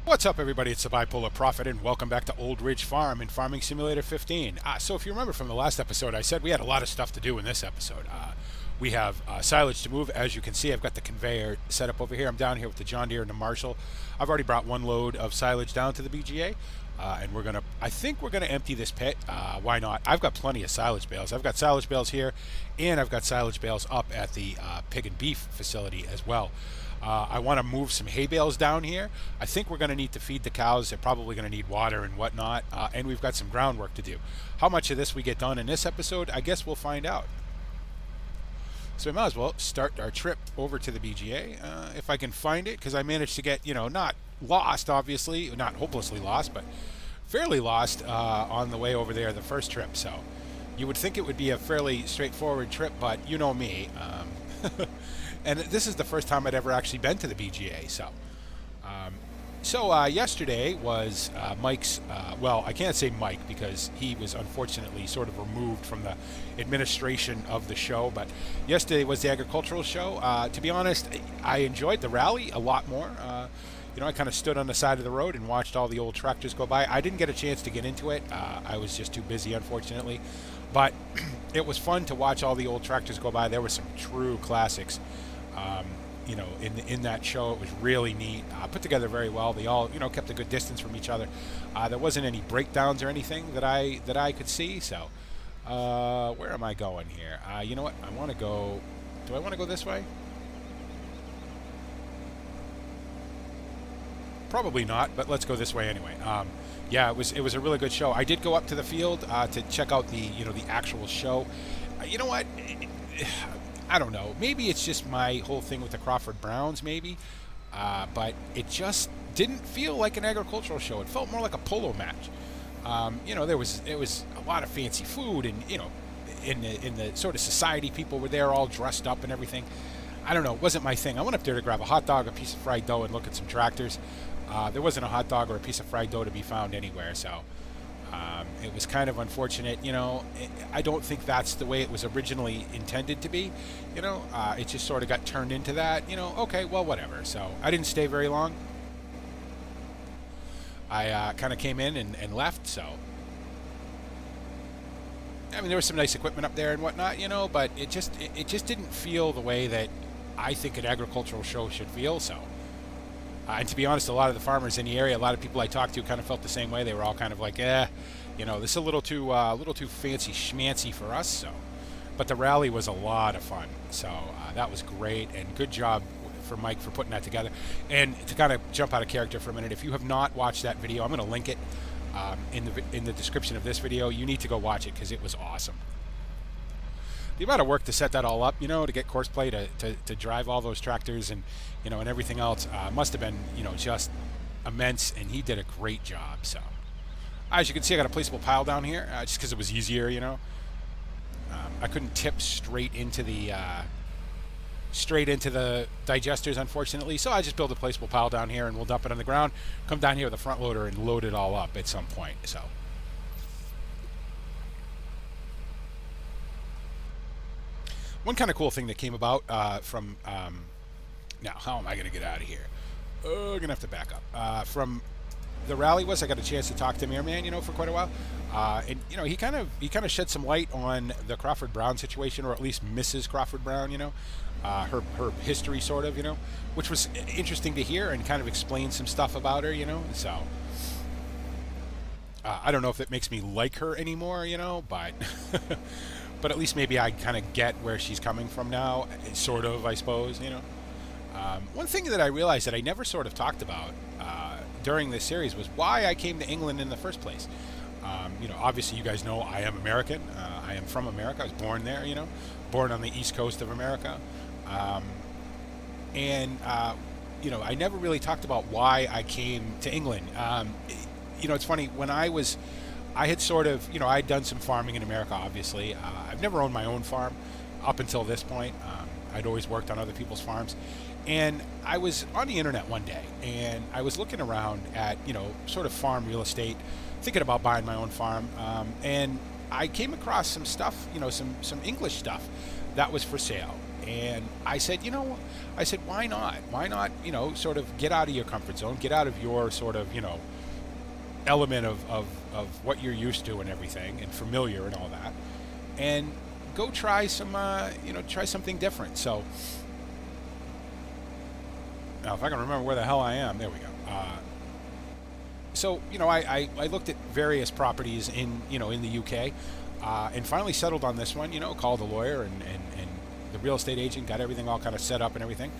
What's up, everybody? It's the Bipolar Prophet, and welcome back to Old Ridge Farm in Farming Simulator 15. So if you remember from the last episode, I said we had a lot of stuff to do in this episode. We have silage to move. As you can see, I've got the conveyor set up over here. I'm down here with the John Deere and the Marshall. I've already brought one load of silage down to the BGA, and I think we're gonna empty this pit. Why not? I've got plenty of silage bales. I've got silage bales here, and I've got silage bales up at the pig and beef facility as well. I want to move some hay bales down here. I think we're going to need to feed the cows. They're probably going to need water and whatnot. And we've got some groundwork to do. How much of this we get done in this episode, I guess we'll find out. So we might as well start our trip over to the BGA, if I can find it, because I managed to get, not lost, obviously, not hopelessly lost, but fairly lost on the way over there the first trip. So you would think it would be a fairly straightforward trip, but you know me. And this is the first time I'd ever actually been to the BGA. So yesterday was Mike's, well, I can't say Mike because he was unfortunately sort of removed from the administration of the show, but yesterday was the agricultural show. To be honest, I enjoyed the rally a lot more. I kind of stood on the side of the road and watched all the old tractors go by. I didn't get a chance to get into it. I was just too busy, unfortunately. But it was fun to watch all the old tractors go by. There were some true classics. In that show. It was really neat, put together very well. They all, kept a good distance from each other. There wasn't any breakdowns or anything that I could see. So, where am I going here? You know what? I want to go. Do I want to go this way? Probably not, but let's go this way anyway. Yeah, it was a really good show. I did go up to the field to check out the actual show. You know what? I don't know. Maybe it's just my whole thing with the Crawford Browns, maybe. But it just didn't feel like an agricultural show. It felt more like a polo match. It was a lot of fancy food, and in the sort of society, people were there all dressed up and everything. I don't know. It wasn't my thing. I went up there to grab a hot dog, a piece of fried dough, and look at some tractors. There wasn't a hot dog or a piece of fried dough to be found anywhere, so it was kind of unfortunate. I don't think that's the way it was originally intended to be. It just sort of got turned into that. Okay, well, whatever. So I didn't stay very long. I kind of came in and left. So I mean, there was some nice equipment up there and whatnot, but it just didn't feel the way that I think an agricultural show should feel. So. And to be honest, a lot of the farmers in the area, a lot of people I talked to kind of felt the same way. They were all kind of like, this is a little too fancy schmancy for us. So, but the rally was a lot of fun. So that was great, and good job for Mike for putting that together. And to kind of jump out of character for a minute, if you have not watched that video, I'm going to link it in the description of this video. You need to go watch it because it was awesome. The amount of work to set that all up, to get courseplay to drive all those tractors and and everything else must have been just immense, and he did a great job. So as you can see, I got a placeable pile down here just because it was easier. I couldn't tip straight into the digesters, unfortunately, so I just built a placeable pile down here, and we'll dump it on the ground, come down here with a front loader and load it all up at some point. So one kind of cool thing that came about from now, how am I going to get out of here? Oh, I'm going to have to back up. From the rally was I got a chance to talk to Mirman, for quite a while. And he kind of shed some light on the Crawford Brown situation, or at least Mrs. Crawford Brown, her history sort of, which was interesting to hear, and kind of explain some stuff about her, So I don't know if that makes me like her anymore, but but at least maybe I kind of get where she's coming from now, sort of, I suppose, One thing that I realized that I never sort of talked about during this series was why I came to England in the first place. Obviously you guys know I am American. I am from America. I was born there, born on the East Coast of America. I never really talked about why I came to England. It's funny, when I had sort of, I'd done some farming in America, obviously. I've never owned my own farm up until this point. I'd always worked on other people's farms. And I was on the internet one day, and I was looking around at, sort of farm real estate, thinking about buying my own farm. And I came across some stuff, some English stuff that was for sale. And I said, why not? Why not, sort of get out of your comfort zone, get out of your sort of, element of what you're used to and everything and familiar and all that, and go try some, try something different. So now if I can remember where the hell I am, there we go. So, I looked at various properties in the UK, and finally settled on this one, called a lawyer and the real estate agent, got everything all kind of set up and everything.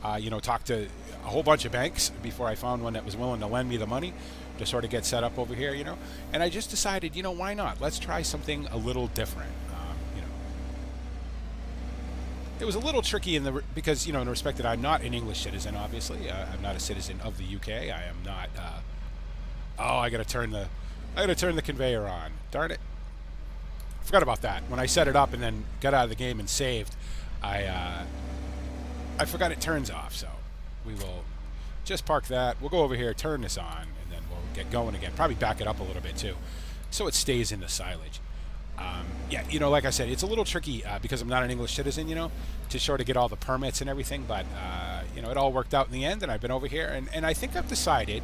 Talked to a whole bunch of banks before I found one that was willing to lend me the money to sort of get set up over here, And I just decided, why not? Let's try something a little different. It was a little tricky because, in the respect that I'm not an English citizen, obviously. I'm not a citizen of the UK. I am not... oh, I gotta turn the conveyor on. Darn it. Forgot about that. When I set it up and then got out of the game and saved, I forgot it turns off, so we will just park that. We'll go over here, turn this on, and then we'll get going again. Probably back it up a little bit too, so it stays in the silage. Yeah, like I said, it's a little tricky because I'm not an English citizen, to sort of get all the permits and everything, but, it all worked out in the end, and I've been over here, and I think I've decided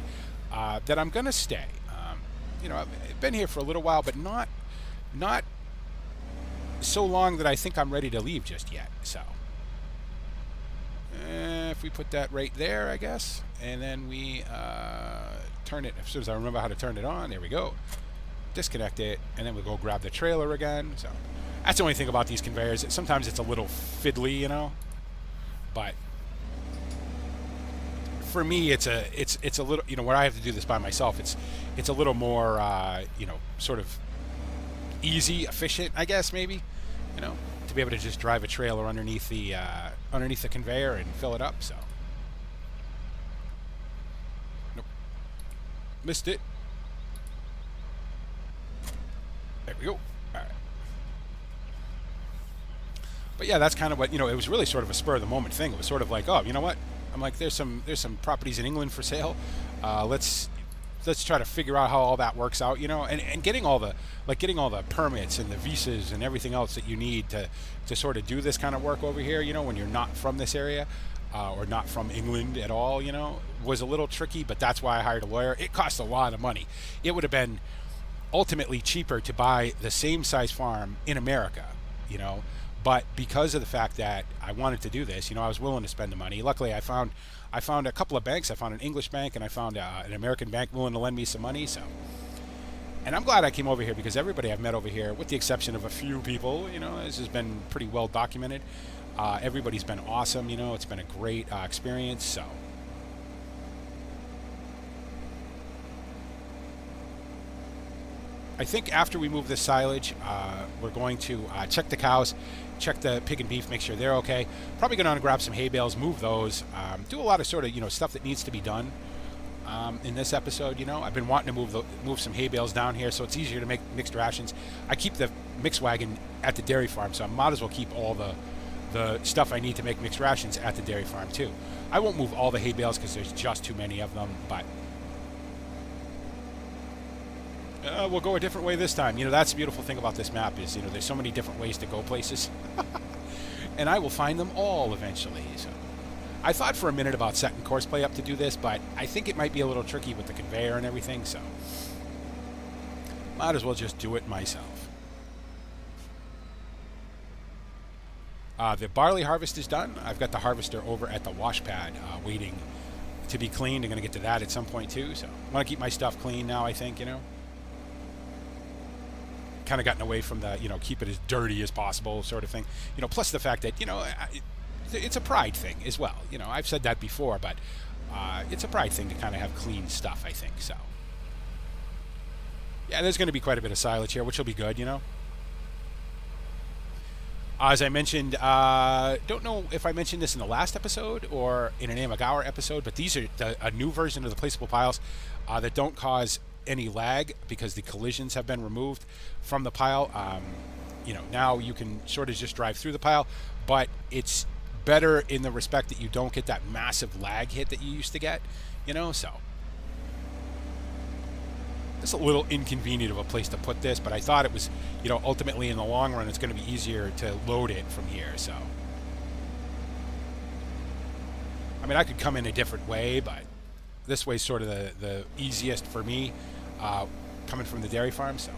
that I'm going to stay. I've been here for a little while, but not so long that I think I'm ready to leave just yet. So if we put that right there, I guess, and then we turn it as soon as I remember how to turn it on. There we go. Disconnect it, and then we'll go grab the trailer again. So that's the only thing about these conveyors. Sometimes it's a little fiddly, but for me, it's a little, where I have to do this by myself, it's a little more, sort of easy, efficient, I guess, maybe, to be able to just drive a trailer underneath the conveyor and fill it up. So, nope, missed it. There we go. All right. But yeah, that's kind of what, it was really sort of a spur of the moment thing. It was sort of like, oh, you know what? I'm like, there's some properties in England for sale. Let's try to figure out how all that works out, and getting all the permits and the visas and everything else that you need to sort of do this kind of work over here, when you're not from this area or not from England at all, was a little tricky. But that's why I hired a lawyer. It cost a lot of money. It would have been ultimately cheaper to buy the same size farm in America, but because of the fact that I wanted to do this, I was willing to spend the money. Luckily, I found a couple of banks. I found an English bank, and I found an American bank willing to lend me some money. So, and I'm glad I came over here because everybody I've met over here, with the exception of a few people, this has been pretty well documented. Everybody's been awesome. It's been a great experience. So. I think after we move this silage, we're going to check the cows, check the pig and beef, make sure they're okay. Probably going to grab some hay bales, move those, do a lot of sort of stuff that needs to be done in this episode. I've been wanting to move some hay bales down here, so it's easier to make mixed rations. I keep the mix wagon at the dairy farm, so I might as well keep all the stuff I need to make mixed rations at the dairy farm too. I won't move all the hay bales because there's just too many of them, but. We'll go a different way this time. That's the beautiful thing about this map is, there's so many different ways to go places. And I will find them all eventually. So I thought for a minute about setting Courseplay up to do this, but I think it might be a little tricky with the conveyor and everything, so might as well just do it myself. The barley harvest is done. I've got the harvester over at the wash pad waiting to be cleaned. I'm going to get to that at some point too, so I want to keep my stuff clean now, I think, kind of gotten away from the, keep it as dirty as possible sort of thing. Plus the fact that, it's a pride thing as well. I've said that before, but it's a pride thing to kind of have clean stuff, I think. So, yeah, there's going to be quite a bit of silage here, which will be good, As I mentioned, don't know if I mentioned this in the last episode or in an Amagawa episode, but these are a new version of the placeable piles that don't cause any lag because the collisions have been removed from the pile. Now you can sort of just drive through the pile, but it's better in the respect that you don't get that massive lag hit that you used to get, so it's a little inconvenient of a place to put this, but I thought it was, ultimately in the long run it's going to be easier to load it from here. So I mean, I could come in a different way, but this way's sort of the easiest for me, coming from the dairy farm, so.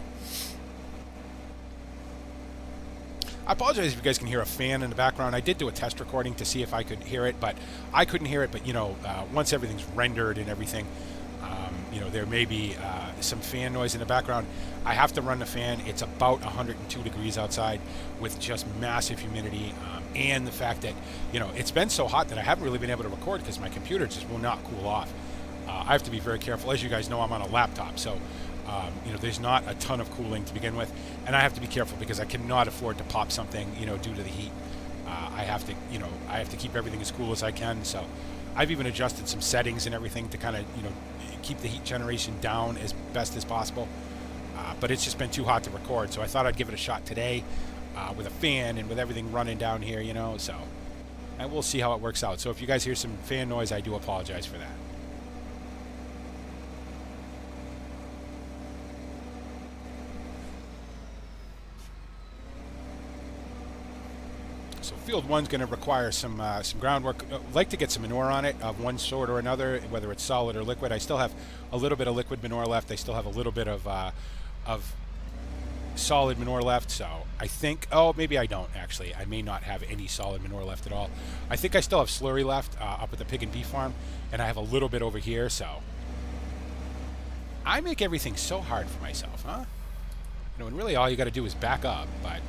I apologize if you guys can hear a fan in the background. I did do a test recording to see if I could hear it, but I couldn't hear it. But, you know, once everything's rendered and everything, you know, there may be some fan noise in the background. I have to run the fan. It's about 102 degrees outside with just massive humidity, and the fact that, you know, it's been so hot that I haven't really been able to record because my computer just will not cool off. I have to be very careful. As you guys know, I'm on a laptop, so you know, there's not a ton of cooling to begin with, and I have to be careful because I cannot afford to pop something, you know, due to the heat. I have to, you know, I have to keep everything as cool as I can. So I've even adjusted some settings and everything to kind of, you know, keep the heat generation down as best as possible. But it's just been too hot to record, so I thought I'd give it a shot today with a fan and with everything running down here, you know. So, and we'll see how it works out. So if you guys hear some fan noise, I do apologize for that. So field one's going to require some groundwork. I'd like to get some manure on it of one sort or another, whether it's solid or liquid. I still have a little bit of liquid manure left. I still have a little bit of solid manure left. So I think, oh, maybe I don't actually. I may not have any solid manure left at all. I think I still have slurry left up at the pig and beef farm, and I have a little bit over here. So I make everything so hard for myself, huh? You know, and really all you got to do is back up, but.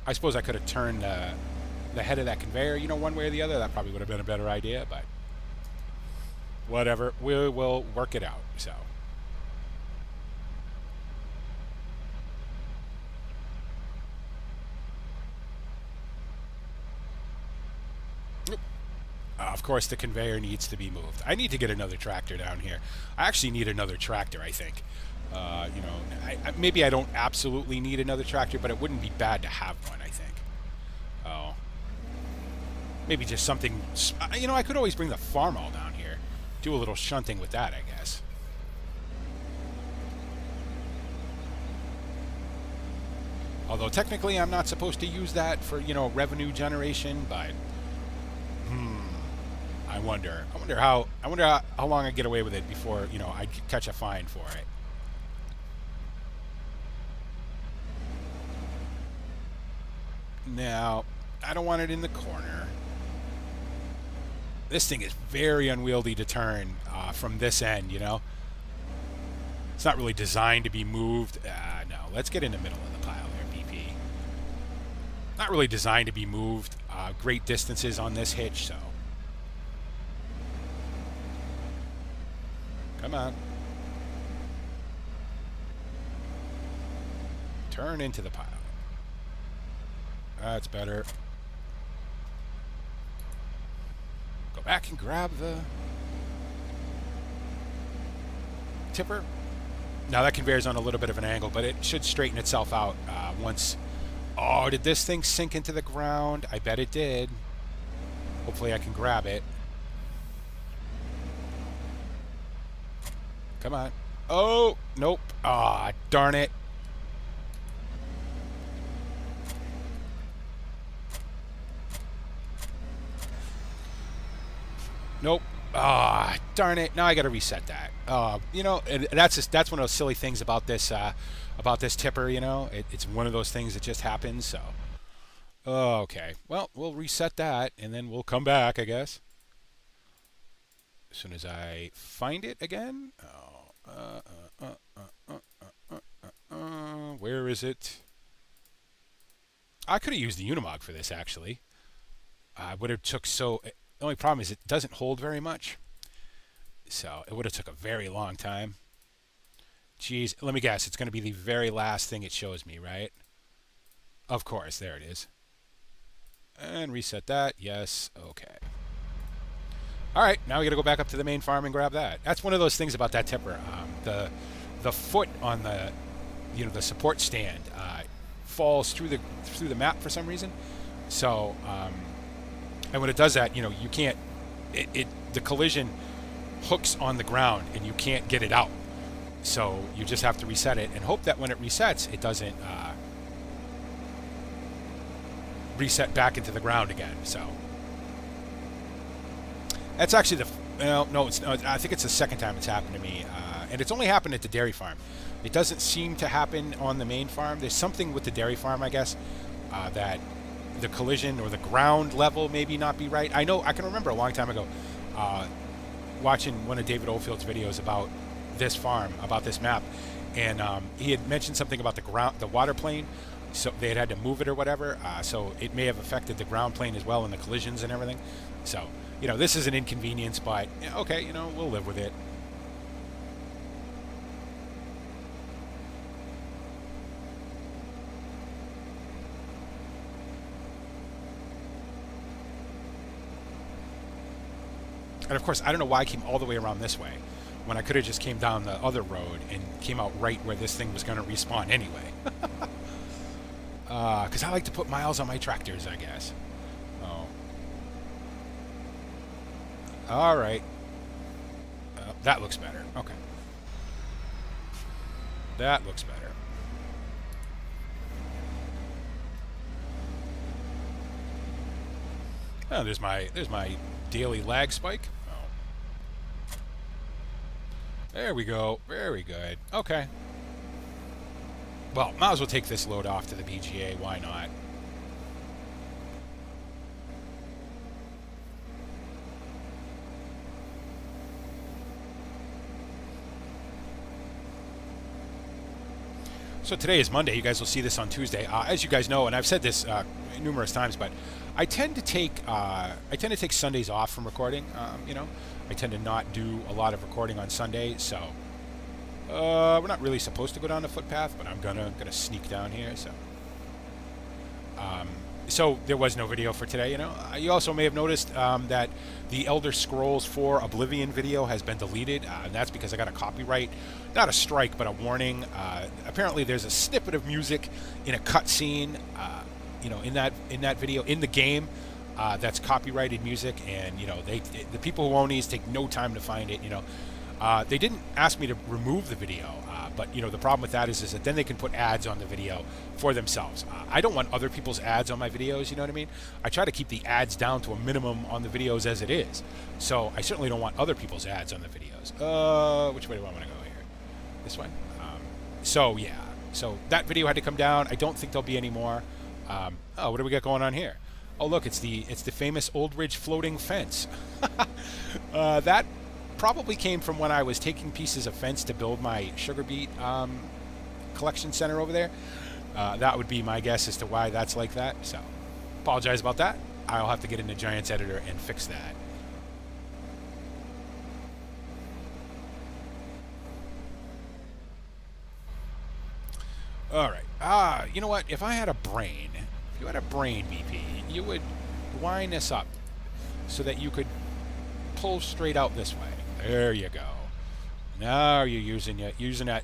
I suppose I could have turned the head of that conveyor, you know, one way or the other. That probably would have been a better idea, but whatever. We will work it out, so. Of course, the conveyor needs to be moved. I need to get another tractor down here. I actually need another tractor, I think. You know, maybe I don't absolutely need another tractor, but it wouldn't be bad to have one, I think. Oh. Maybe just something, you know, I could always bring the farm all down here. Do a little shunting with that, I guess. Although technically I'm not supposed to use that for, you know, revenue generation, but I wonder how long I get away with it before, you know, I catch a fine for it. Now, I don't want it in the corner. This thing is very unwieldy to turn from this end, you know. It's not really designed to be moved. No, let's get in the middle of the pile there, BP. Not really designed to be moved great distances on this hitch, so. Come on. Turn into the pile. That's better. Go back and grab the tipper. Now that conveyor's on a little bit of an angle, but it should straighten itself out once. Oh, did this thing sink into the ground? I bet it did. Hopefully I can grab it. Come on. Oh, nope. Ah, darn it. Nope. Ah, darn it. Now I got to reset that. You know, that's one of those silly things about this tipper, you know. It's one of those things that just happens, so. Okay. Well, we'll reset that, and then we'll come back, I guess. As soon as I find it again. Where is it? I could have used the Unimog for this, actually. Would have took so... The only problem is it doesn't hold very much. So it would have took a very long time. Geez, let me guess. It's going to be the very last thing it shows me, right? Of course, there it is. And reset that. Yes, okay. All right, now we got to go back up to the main farm and grab that. That's one of those things about that tipper. The foot on the, you know, the support stand falls through the map for some reason. So, and when it does that, you know, you can't. The collision hooks on the ground and you can't get it out. So you just have to reset it and hope that when it resets, it doesn't reset back into the ground again. So that's actually the no, it's I think it's the second time it's happened to me, and it's only happened at the dairy farm. It doesn't seem to happen on the main farm. There's something with the dairy farm, I guess, that the collision or the ground level maybe not be right. I know I can remember a long time ago watching one of David Oldfield's videos about this farm, about this map, and he had mentioned something about the water plane. So they had to move it or whatever, so it may have affected the ground plane as well and the collisions and everything. So, you know, this is an inconvenience, but okay, you know, we'll live with it. And of course, I don't know why I came all the way around this way when I could have just came down the other road and came out right where this thing was going to respawn anyway. Because I like to put miles on my tractors, I guess. Oh. All right. That looks better. Okay. That looks better. Oh, there's my daily lag spike. Oh. There we go. Very good. Okay. Well, might as well take this load off to the BGA. Why not? So today is Monday. You guys will see this on Tuesday. As you guys know, and I've said this numerous times, but I tend to take Sundays off from recording. You know, I tend to not do a lot of recording on Sunday, so. We're not really supposed to go down the footpath, but I'm gonna sneak down here. So there was no video for today. You know, you also may have noticed that the Elder Scrolls 4 Oblivion video has been deleted, and that's because I got a copyright, not a strike, but a warning. Apparently, there's a snippet of music in a cutscene, you know, in that video in the game. That's copyrighted music, and you know, the people who own these take no time to find it. You know. They didn't ask me to remove the video, but you know, the problem with that is that then they can put ads on the video for themselves. I don't want other people's ads on my videos, you know what I mean? I try to keep the ads down to a minimum on the videos as it is. So I certainly don't want other people's ads on the videos. Which way do I want to go here? This way? So yeah, so that video had to come down. I don't think there'll be any more. Oh, what do we got going on here? Oh look, it's the famous Old Ridge floating fence. That probably came from when I was taking pieces of fence to build my sugar beet collection center over there. That would be my guess as to why that's like that. So, apologize about that. I'll have to get into Giants Editor and fix that. All right. You know what? If I had a brain, if you had a brain, BP, you would line this up so that you could pull straight out this way. There you go. Now you're using that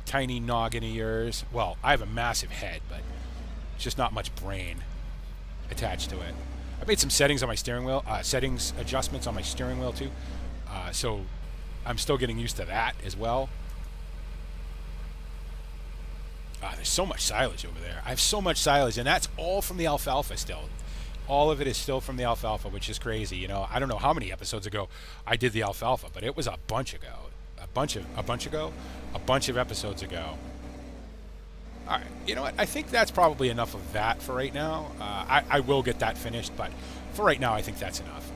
tiny noggin of yours. Well, I have a massive head, but it's just not much brain attached to it. I made some settings on my steering wheel, settings adjustments on my steering wheel too. So I'm still getting used to that as well. There's so much silage over there. I have so much silage, and that's all from the alfalfa still. All of it is still from the alfalfa, which is crazy. You know, I don't know how many episodes ago I did the alfalfa, but it was a bunch ago. A bunch of episodes ago. All right, you know what? I think that's probably enough of that for right now. I will get that finished, but for right now, I think that's enough.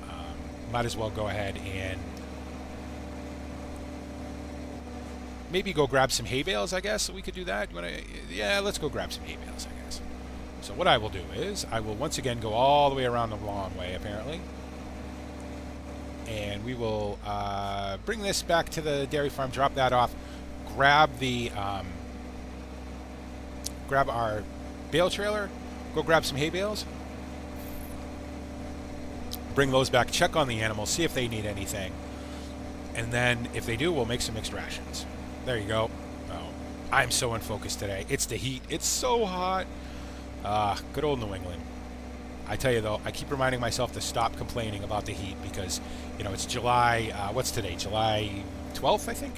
Might as well go ahead and maybe go grab some hay bales, I guess. We could do that. Yeah, let's go grab some hay bales, I guess. So what I will do is, I will once again go all the way around the long way, apparently. And we will bring this back to the dairy farm, drop that off, grab our bale trailer, go grab some hay bales, bring those back, check on the animals, see if they need anything. And then, if they do, we'll make some mixed rations. There you go. Oh, I'm so unfocused today. It's the heat. It's so hot. Good old New England. I tell you though, I keep reminding myself to stop complaining about the heat because, you know, it's July, what's today? July 12th, I think.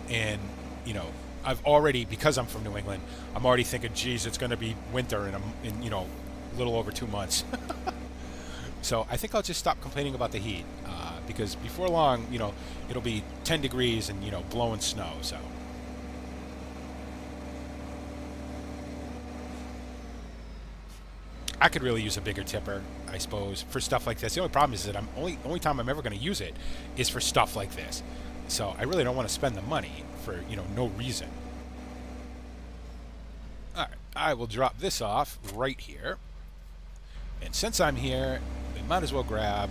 And, you know, I've already, because I'm from New England, I'm already thinking, geez, it's going to be winter in, you know, little over 2 months. So I think I'll just stop complaining about the heat, because before long, you know, it'll be 10 degrees and, you know, blowing snow. So I could really use a bigger tipper, I suppose, for stuff like this. The only problem is that only time I'm ever going to use it is for stuff like this. So I really don't want to spend the money for, you know, no reason. All right, I will drop this off right here. And since I'm here, we might as well grab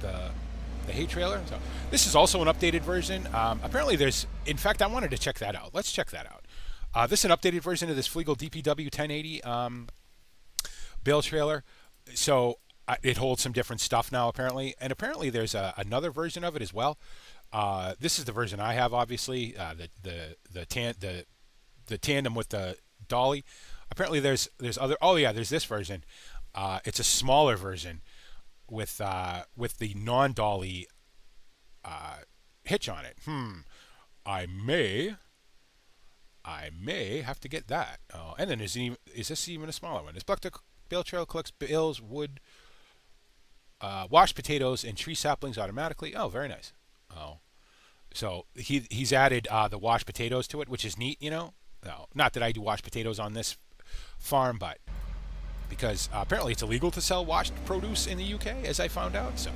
the hay trailer. So this is also an updated version. Apparently there's, in fact, I wanted to check that out. Let's check that out. This is an updated version of this Flegel DPW 1080 bale trailer. So it holds some different stuff now, apparently. And apparently there's another version of it as well. This is the version I have, obviously, the tandem with the dolly. Apparently there's other. Oh yeah, there's this version. It's a smaller version with the non-dolly hitch on it. I may have to get that. Oh, and then is this even a smaller one? This bale trailer collects bales, wood, washed potatoes, and tree saplings automatically. Oh, very nice. Oh, so he's added the washed potatoes to it, which is neat. You know, no, not that I do washed potatoes on this farm, but because apparently it's illegal to sell washed produce in the UK, as I found out. So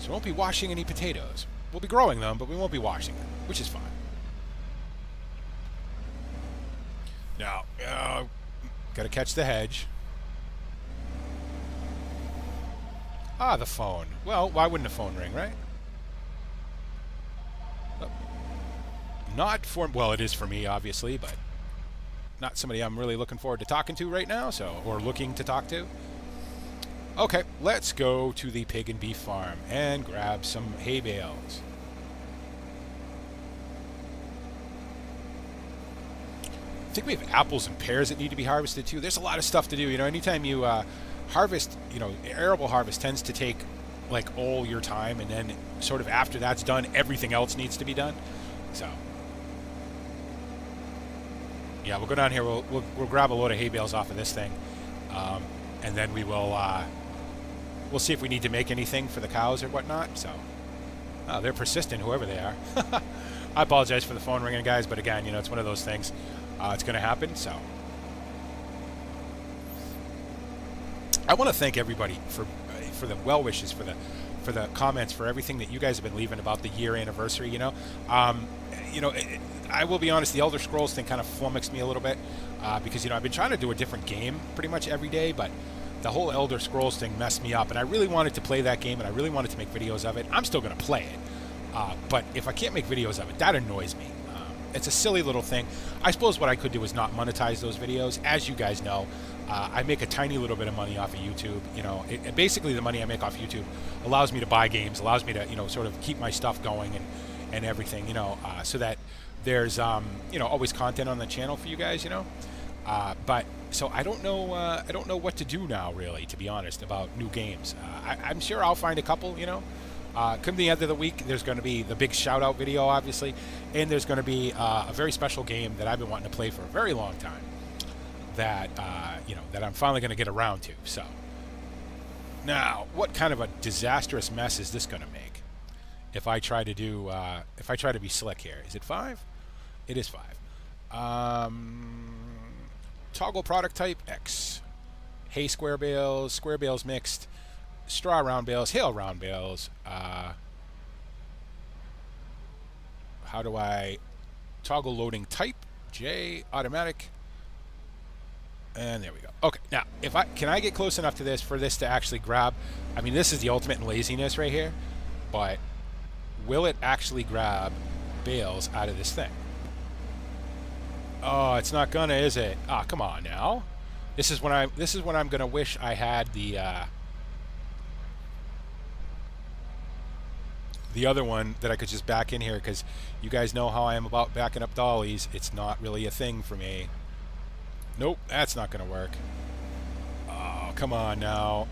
we won't be washing any potatoes. We'll be growing them, but we won't be washing them, which is fine. Now, got to catch the hedge. Ah, the phone. Well, why wouldn't a phone ring, right? Not for, well, it is for me, obviously, but not somebody I'm really looking forward to talking to right now, so, or looking to talk to. Okay, let's go to the pig and beef farm and grab some hay bales. I think we have apples and pears that need to be harvested too. There's a lot of stuff to do. You know, anytime you harvest, you know, arable harvest tends to take like all your time, and then sort of after that's done, everything else needs to be done. So yeah, we'll go down here. We'll grab a load of hay bales off of this thing, and then we will we'll see if we need to make anything for the cows or whatnot. So they're persistent, whoever they are. I apologize for the phone ringing, guys, but again, you know, it's one of those things. It's going to happen. So I want to thank everybody for the well wishes, for the comments, for everything that you guys have been leaving about the year anniversary. You know, I will be honest, the Elder Scrolls thing kind of flummoxed me a little bit, because, you know, I've been trying to do a different game pretty much every day, but the whole Elder Scrolls thing messed me up, and I really wanted to play that game, and I really wanted to make videos of it. I'm still going to play it, but if I can't make videos of it, that annoys me. It's a silly little thing. I suppose what I could do is not monetize those videos. As you guys know, I make a tiny little bit of money off of YouTube. You know, basically the money I make off YouTube allows me to buy games, allows me to, you know, sort of keep my stuff going and everything, you know, so that there's, you know, always content on the channel for you guys, you know. But so I don't know what to do now, really, to be honest, about new games. I'm sure I'll find a couple, you know. Come the end of the week, there's going to be the big shout-out video, obviously, and there's going to be a very special game that I've been wanting to play for a very long time that, you know, that I'm finally going to get around to. So now, what kind of a disastrous mess is this going to make if I try to do, if I try to be slick here? Is it 5? It is 5. Toggle product type X. Hay square bales mixed. Straw round bales, hail round bales. How do I toggle loading type? J, automatic. And there we go. Okay, now can I get close enough to this for this to actually grab? I mean, this is the ultimate in laziness right here, but will it actually grab bales out of this thing? Oh, it's not gonna, is it? Ah, come on now. This is when I'm gonna wish I had the other one that I could just back in here, because you guys know how I am about backing up dollies. It's not really a thing for me. Nope, that's not going to work. Oh, come on now.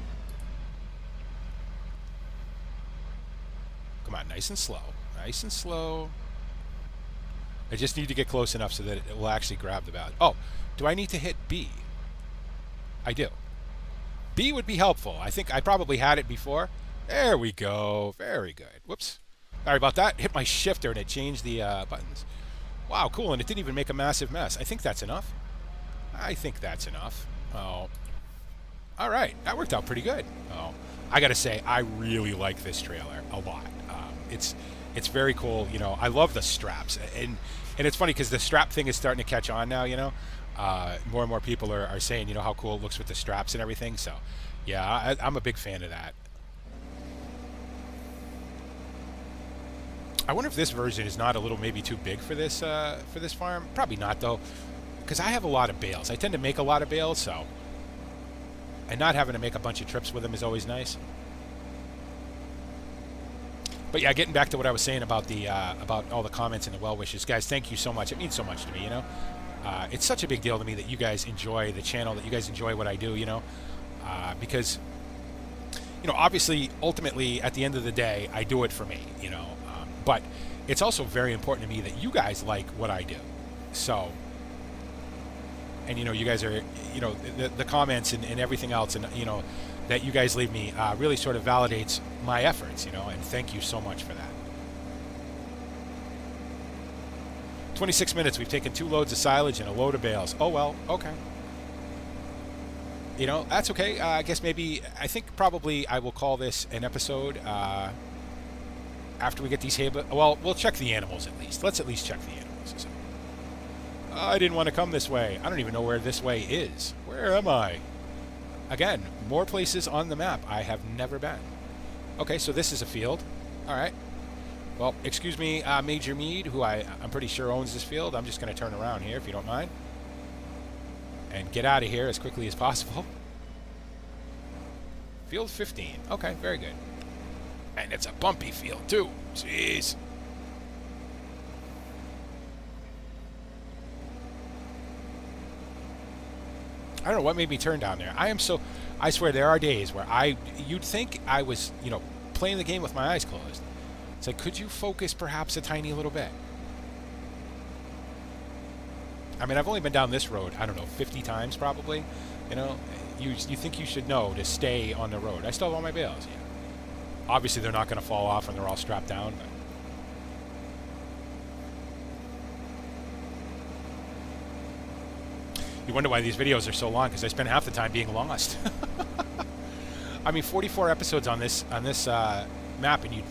Come on, nice and slow. Nice and slow. I just need to get close enough so that it will actually grab the bale. Oh, do I need to hit B? I do. B would be helpful. I think I probably had it before. There we go. Very good. Whoops. Sorry about that. Hit my shifter and it changed the buttons. Wow, cool. And it didn't even make a massive mess. I think that's enough. I think that's enough. Oh. All right. That worked out pretty good. Oh. I got to say, I really like this trailer a lot. It's very cool. You know, I love the straps. And it's funny because the strap thing is starting to catch on now, you know. More and more people are saying, you know, how cool it looks with the straps and everything. So, yeah, I'm a big fan of that. I wonder if this version is not a little maybe too big for this farm. Probably not, though, because I have a lot of bales. I tend to make a lot of bales, so... And not having to make a bunch of trips with them is always nice. But yeah, getting back to what I was saying about the about all the comments and the well wishes, guys. Thank you so much. It means so much to me. You know, it's such a big deal to me that you guys enjoy the channel, that you guys enjoy what I do. You know, because you know, obviously, ultimately, at the end of the day, I do it for me. You know, but it's also very important to me that you guys like what I do. So. And, you know, you guys are, you know, the comments and everything else, and, you know, that you guys leave me really sort of validates my efforts, you know, and thank you so much for that. 26 minutes. We've taken 2 loads of silage and a load of bales. Oh, well, okay. You know, that's okay. I guess maybe, I think probably I will call this an episode after we get these hay. Well, we'll check the animals at least. Let's at least check the animals. So. I didn't want to come this way. I don't even know where this way is. Where am I? Again, more places on the map I have never been. Okay, so this is a field. All right. Well, excuse me, Major Mead, who I'm pretty sure owns this field. I'm just going to turn around here, if you don't mind. And get out of here as quickly as possible. Field 15. Okay, very good. And it's a bumpy field, too. Jeez. I don't know what made me turn down there. I swear there are days where you'd think I was, you know, playing the game with my eyes closed. It's like, could you focus perhaps a tiny little bit? I mean, I've only been down this road, I don't know, 50 times probably. You know, you think you should know to stay on the road. I still have all my bales, yeah. Obviously, they're not going to fall off and they're all strapped down, but... You wonder why these videos are so long, because I spend half the time being lost. I mean, 44 episodes on this map, and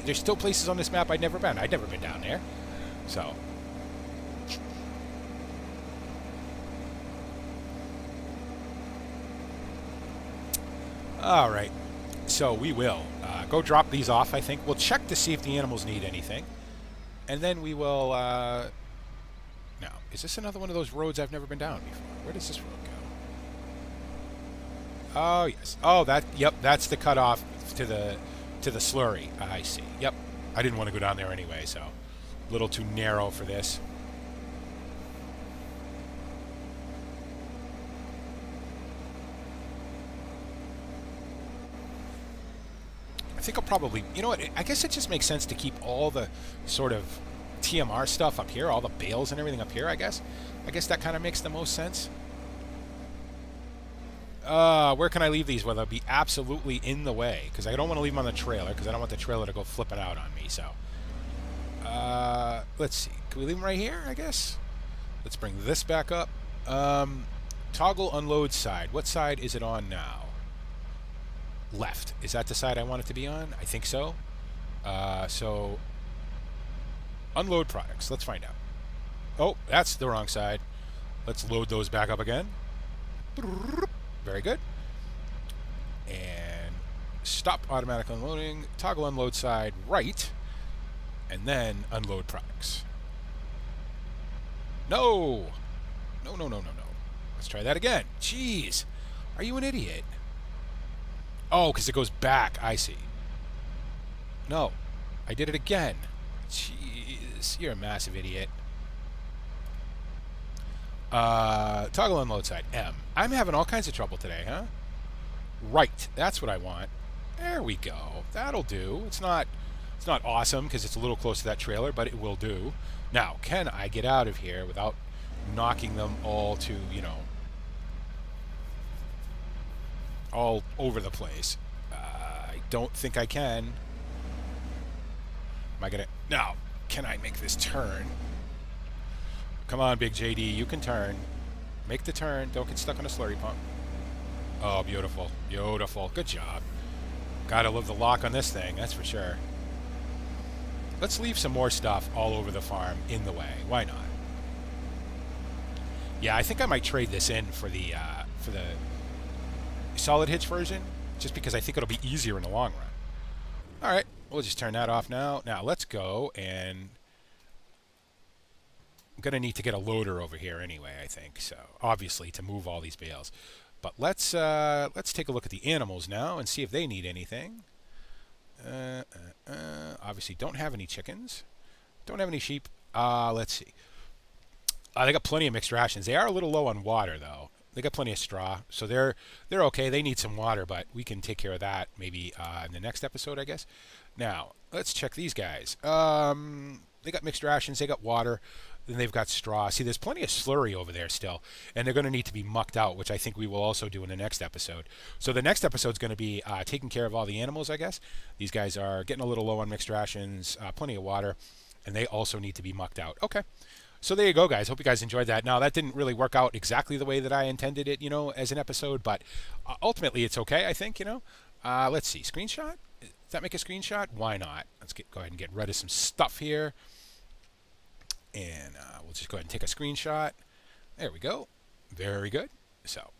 there's still places on this map I'd never been. I'd never been down there. So. All right. So we will go drop these off, I think. We'll check to see if the animals need anything. And then we will... Now, is this another one of those roads I've never been down before? Where does this road go? Oh, yes. Oh, yep, that's the cutoff to the slurry. I see. Yep. I didn't want to go down there anyway, so a little too narrow for this. I think I'll probably, you know what, I guess it just makes sense to keep all the sort of TMR stuff up here, all the bales and everything up here, I guess. I guess that kind of makes the most sense. Where can I leave these where they'll be absolutely in the way? Because I don't want to leave them on the trailer, because I don't want the trailer to go flipping out on me, so. Let's see. Can we leave them right here, I guess? Let's bring this back up. Toggle unload side. What side is it on now? Left. Is that the side I want it to be on? I think so. So... Unload products. Let's find out. Oh, that's the wrong side. Let's load those back up again. Very good. And stop automatic unloading. Toggle unload side right. And then unload products. No! No, no, no, no, no. Let's try that again. Jeez. Are you an idiot? Oh, because it goes back. I see. No. I did it again. Jeez, you're a massive idiot. Toggle unload side, M. I'm having all kinds of trouble today, huh? Right, that's what I want. There we go. That'll do. It's not awesome because it's a little close to that trailer, but it will do. Now, can I get out of here without knocking them all to, you know, all over the place? I don't think I can. Am I gonna... Now, can I make this turn? Come on, Big JD, you can turn. Make the turn. Don't get stuck on a slurry pump. Oh, beautiful. Beautiful. Good job. Gotta love the lock on this thing, that's for sure. Let's leave some more stuff all over the farm in the way. Why not? Yeah, I think I might trade this in for the solid hitch version, just because I think it'll be easier in the long run. All right, we'll just turn that off now. Now let's go, and I'm gonna need to get a loader over here anyway, I think. So obviously to move all these bales. But let's take a look at the animals now and see if they need anything. Obviously don't have any chickens. Don't have any sheep. Let's see. They got plenty of mixed rations. They are a little low on water though. They got plenty of straw, so they're okay. They need some water, but we can take care of that maybe in the next episode, I guess. Now let's check these guys. They got mixed rations. They got water. Then they've got straw. See, there's plenty of slurry over there still, and they're going to need to be mucked out, which I think we will also do in the next episode. So the next episode is going to be taking care of all the animals, I guess. These guys are getting a little low on mixed rations, plenty of water, and they also need to be mucked out. Okay. So there you go, guys. Hope you guys enjoyed that. Now, that didn't really work out exactly the way that I intended it, you know, as an episode, but ultimately it's okay, I think, you know. Let's see. Screenshot? Does that make a screenshot? Why not? Let's go ahead and get rid of some stuff here. And we'll just go ahead and take a screenshot. There we go. Very good. So,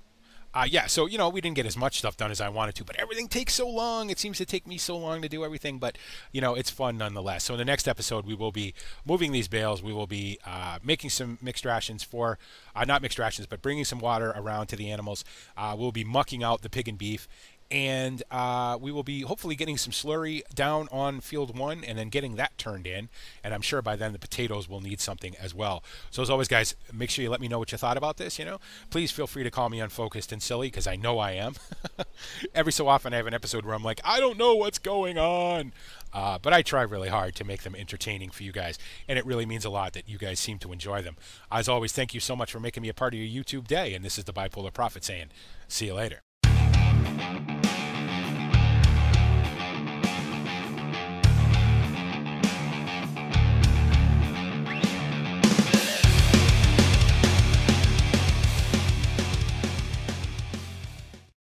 yeah, so, you know, we didn't get as much stuff done as I wanted to, but everything takes so long. It seems to take me so long to do everything, but, you know, it's fun nonetheless. So in the next episode, we will be moving these bales. We will be making some mixed rations for, not mixed rations, but bringing some water around to the animals. We'll be mucking out the pig and beef. And we will be hopefully getting some slurry down on field 1 and then getting that turned in. And I'm sure by then the potatoes will need something as well. So as always, guys, make sure you let me know what you thought about this, you know. Please feel free to call me unfocused and silly, because I know I am. Every so often I have an episode where I'm like, I don't know what's going on. But I try really hard to make them entertaining for you guys. And it really means a lot that you guys seem to enjoy them. As always, thank you so much for making me a part of your YouTube day. And this is the Bipolar Prophet saying, see you later.